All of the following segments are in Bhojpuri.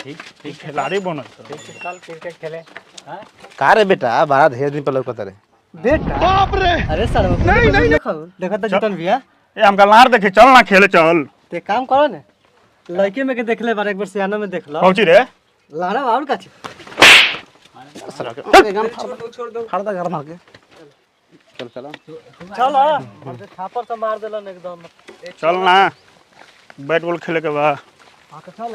ठीक ठीक खिलाड़ी बनो ठीक चल क्रिकेट खेले। हां का रे बेटा बड़ा ढेर दिन पे लौकत रे बेटा बाप रे अरे सर नहीं नहीं देखा तो जीतन भैया ए हम गलार देखे चल ना खेले चल ते काम करो ने लड़के में के देख ले बार एक बार सियाना में देख लो पहुंची रे लाड़ा और का छे छोड़ दो फाड़ दा घर मार के चल चलो चलो हमसे थापर से मार देलन एकदम चल ना बैट बॉल खेले के बा हां तो चल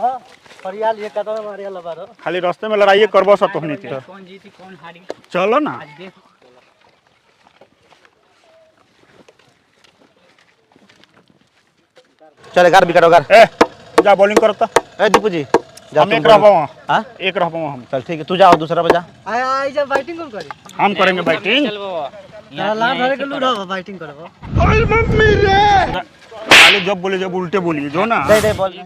परियाल ये कदम मारिया लबार खाली रास्ते में लड़ाई करबो सब तोहनी के कौन जीती कौन हारी चलो ना आज देख। चल घर बिकट घर ए जा बॉलिंग करता ए दीपू जी जा हम एक रहबो हां एक रहबो हम चल ठीक है तू जाओ दूसरा बजा आई जब बैटिंग कौन करे हम करेंगे बैटिंग चल बाबा तेरा लाभ धरे के लूडो बैटिंग करबो ओए मम्मी रे खाली जब बोले जब उल्टे बोलिए जो ना दे दे बॉल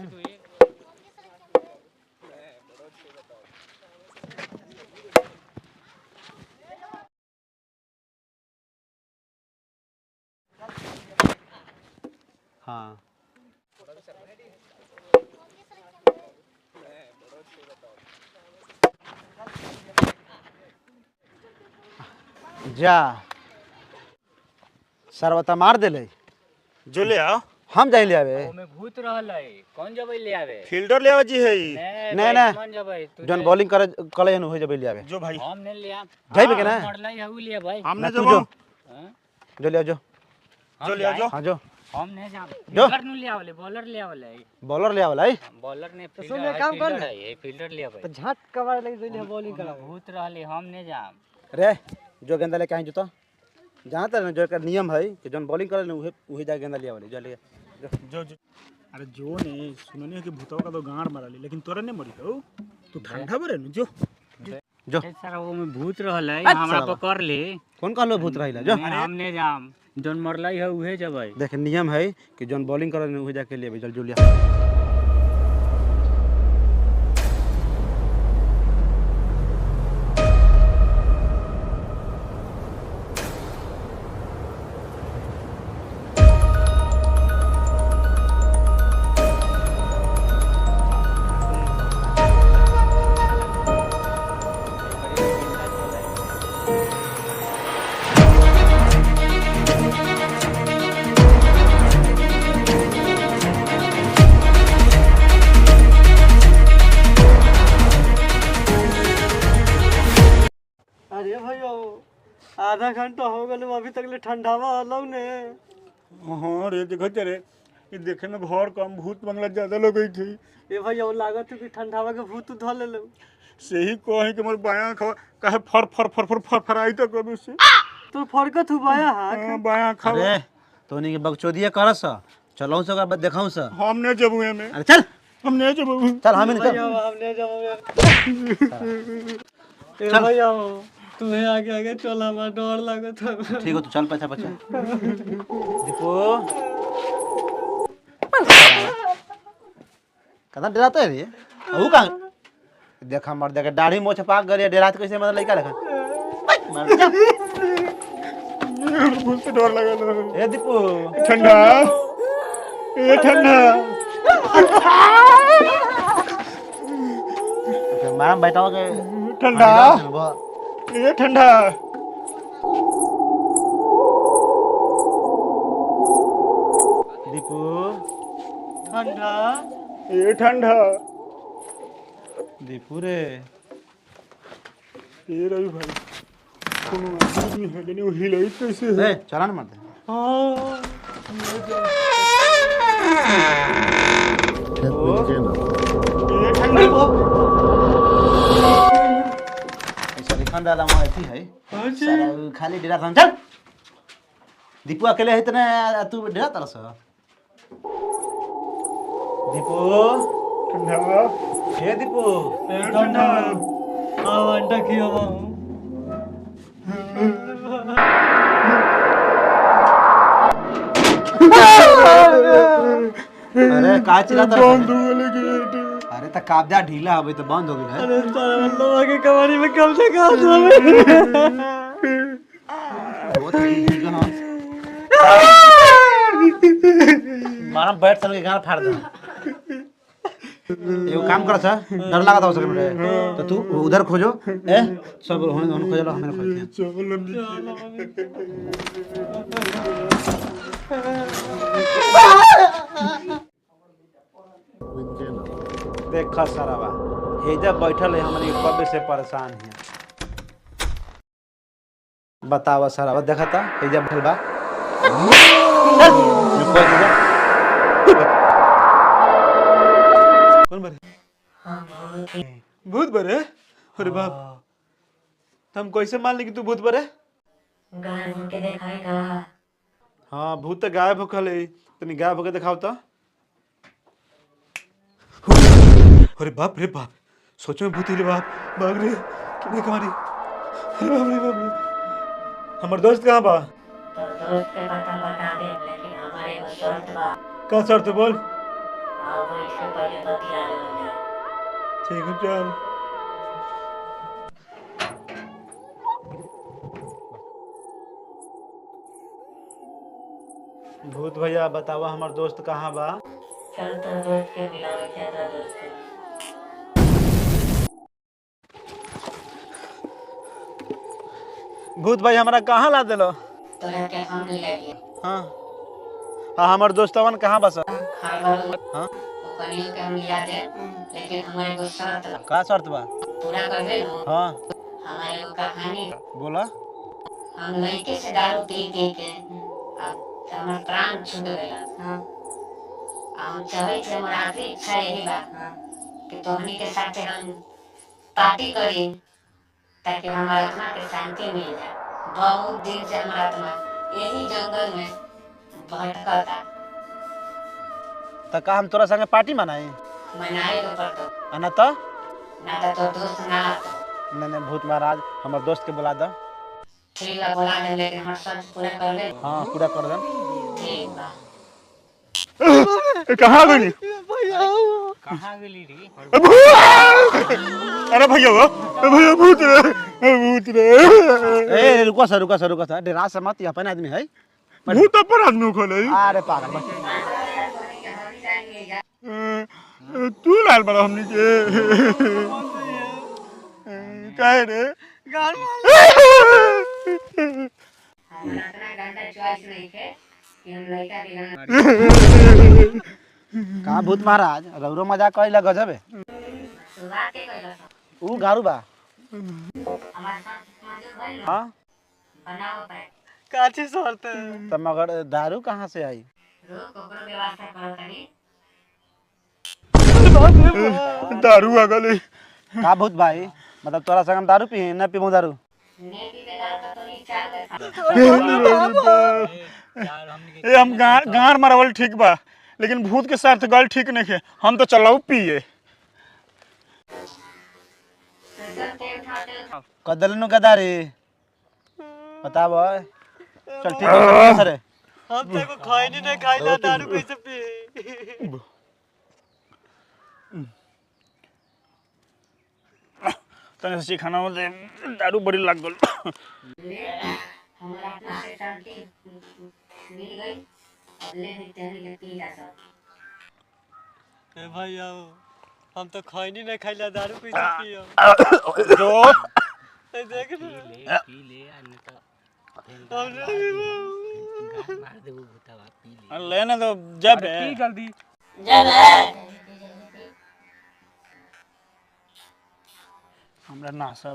हाँ जा सरवता मार देले जो ले आओ हम जाई ले आवे ओमे भूत रहल है कौन जबै ले आवे फील्डर ले आवे जी है नहीं नहीं कौन जबै तू जन बॉलिंग करे कले न हो जबे ले आवे जो भाई हम ने ले आ जाइबे के ना मरलाई हउ ले भाई हमने तू जो जो हां जो ले आओ जो जो ले आओ जो हाँ जो हम ने जा जो। बॉलर नु ले आवले बॉलर ले आवले बॉलर ले आवला है बॉलर ने सुन फील्डर ले, काम कर ले। है ये फील्डर ले आवे तो झट कवर लग देले बॉलिंग कराओ भूत रहले हम ने जा रे जो गेंदा लेके आई जूता जहाँ तक जो एकर नियम है कि जन बॉलिंग करे उहे उहे जा गेंदा ले आवले जो ले जो जो अरे जो ने सुनने कि भूतवा का तो गांड मारली लेकिन तोरा नहीं मरी तो तू ठंडा बरे न जो जो ए सारा वो में भूत रहल है अच्छा हमरा बाबा। पकड़ ले कौन कहलो भूत रहिला जो हम ने जाम जोन मरलाई है उहे जबै देख नियम है कि जन बॉलिंग करे उहे जाके ले आवे जल जो ले अरे भैया आधा घंटा हो गलो अभी तक ले ठंडावा अलग ने हां रे देखो तेरे ये देखे में घर कम भूत बंगला ज्यादा लगे थी ए भैया लागत है कि ठंडावा के भूत धो ले लो सही कहे कि मोर बायां खा काहे फर फर फर फर फर फराई तो कभी से तो फरकत हुआ हाथ बायां खा अरे तोनी के बकचोदिया करस चलो से ओकर देखाऊ से हमने जबुए में अरे चल हमने जबुए चल हम नहीं भैया चल हमने जब ए भैया तुम्हें आगे आगे चल हमारा डर लागत है ठीक हो तू चल पैसा बचा दीपू कदा डराता है रे ओ का देखा मर देखे दाढ़ी मोछ पाक गरे डरात कैसे मतलब लइका लखा मार जा भूत से डर लगा ए दीपू ठंडा ये ठंडा मैडम बैठाओ के ठंडा ये ठंडा दीपू ठंडा ये ठंडा दीपू रे ये रवि भाई कोनो आदमी है लेकिन वो हिलाई कैसे है ए चला ना मार दे ये ठंडा ऐसा दिखान डाला मैं ऐसी है सारा खाली डरा था चल दीपू अकेले है इतने तू डरा तरस दीपू ठंडा ए दीपू ठंडा आओ अंडा खियो अरे का चिल्लाता बंद हो गए गेट अरे त काब्जा ढीला हवे तो बंद हो गेल है अरे सारा लोग के कवारी में कब से कहा था बहुत ठीक है मारा बैठ सन के गाना फाड़ दे एगो काम कर सा, डर लगा था उसके तो तू उधर खोजो, ए सब होने खोजो लो, हमें खोजते हैं। देखा सारा बा हेजा बैठल है, हमनी कब से परेशान है। बतावा सारा बा देखा था हेजा बैठल बा। कौन बरे? भूत बरे? अरे बाप, हम कैसे मान ली कि तू भूत बरे? गायब होके दिखाएगा। हाँ भूत तो गायब होकर है, तनी गायब होके दिखाओ तो। अरे बाप रे बाप, सोचो में भूत हिले बाप, भाग रे, कितने कमारी, अरे बाप रे बाप रे। हमार दोस्त कहाँ बा? तो दोस्त के पता बता दे, लेकिन हमारे को शर्त बा। का शर्त बोल? आओ वो इससे पहले बतिया ले। ठीक है चल। भूत भैया बतावा हमार दोस्त कहाँ बा? चल तो दोस्त के मिलावे ज्यादा दोस्त है। भूत भाई हमारा कहाँ ला दिलो? तोरा के हम लगी। हाँ हाँ हमार दोस्तवन कहाँ बस? खाइबा हाँ वो कनियो के हम लिया दे, लेकिन हमारे को शर्त बा। का शर्त बा? पूरा कर दे लो। हाँ हमारे को कहानी, बोला। हम लड़के से दारू पी के अब हमार प्राण छूट गया। हम चाहे थे, हमारा आखिरी इच्छा यही बा कि तोहनी के साथ हम पार्टी करी, ताकि हमारा आत्मा के शांति मिल जाए। बहुत दिन से हमारा आत्मा यही जंगल में भटकता। तो का हम तोरा संगे पार्टी मनाई? मनाए तो पड़तो, अना तो ना तो दोस्त ना आता। नहीं भूत महाराज हमारे दोस्त के बुला दो। ठीक है बोला दे, लेकिन हमारा शर्त पूरा कर ले। हाँ पूरा कर दे। ठीक बा। कहाँ गई? कहाँ गेली रे? अरे भैया वो, भैया भूत रे, भूत रे। ए रुको सर डरा से मत, अपन आदमी है। भूत पर आदमी खोले। अरे पागल बा। तू लाल बड़ा हमनी के काहे रे? हमारा इतना गंदा चॉइस नहीं है कि हम लड़का के कहाँ भूत महाराज रौरो मजाक कइला गजब है। शुरुआत के कइला ऊ गारू बा। हमारे साथ मौजूद भइल हाँ बनाओ पे काची शर्त है? तो मगर दारू कहाँ से आई? रोक ओकरो व्यवस्था करो तनी। दारू आ गई। का भूत भाई मतलब तोरा संग हम दारू पी न पीबू दारू? नेटी के दाल का तो नहीं चाल दे। ए हम गार मारवल ठीक बा, लेकिन भूत के साथ गल ठीक नहीं है। हम तो चलाऊ पिए। कदलनु गदारी बताब। चल ठीक है सर। हम तेरे को खैनी नहीं खाइला, दारू कैसे पी? तने से खाना में दारू बड़ी लग गल। हमारा अपना से शांति मिल गई। अब ले लेते हैं, ले पी जा सब। ए भाई आओ, हम तो खैनी नहीं खाइला, दारू कैसे पियो? जो ए देख पी ले अन्य तो हम गाल मार दे वो भूतवा। पी ले लेने तो जब पी जल्दी। जब है हमरा नासा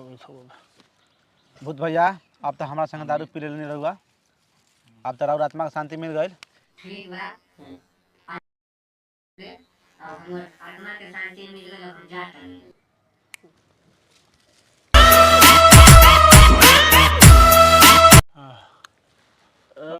भूत भैया अब तो हमारा संग दारू पी लेने रहुआ, अब तो और आत्मा का शांति मिल गई। ठीक बा। अब हमारे आत्मा के शांति मिल गई। अब जाता नहीं।